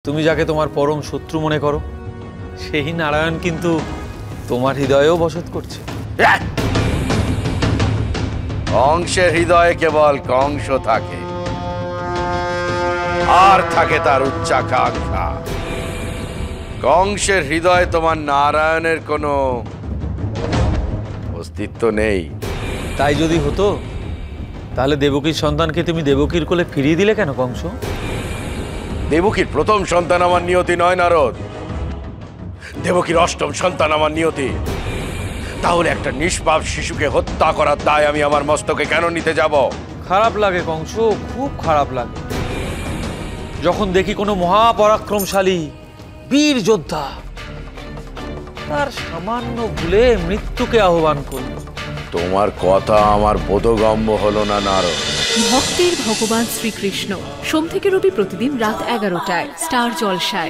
তুমি যাকে তোমার পরম শত্রু মনে করো সেই নারায়ণ কিন্তু তোমার হৃদয়েও বসত করছে। কংসের হৃদয়ে কেবল কংস থাকে, আর থাকে তার উচ্চাকাঙ্ক্ষা। কংসের হৃদয়ে তোমার নারায়ণের কোনো অস্তিত্ব নেই। তাই যদি হতো তাহলে দেবকীর সন্তানকে তুমি দেবকীর কোলে ফিরিয়ে দিলে কেন কংস? দেবকীর প্রথম সন্তান আমার নিয়তি নয় নারদ, দেবকীর অষ্টম সন্তান আমার নিয়তি। তাহলে একটা নিষ্পাপ শিশুকে হত্যা করার দায় আমি আমার মস্তকে কেন নিতে যাব? খারাপ লাগে কংস, খুব খারাপ লাগে যখন দেখি কোনো মহাপরাক্রমশালী বীর যোদ্ধা তার সামান্য ভুলে মৃত্যুকে আহ্বান করল। তোমার কথা আমার বোধগম্য হলো না নারদ। ভক্তের ভগবান শ্রীকৃষ্ণ সোম থেকে রবি প্রতিদিন রাত 11টায় স্টার জলসায়।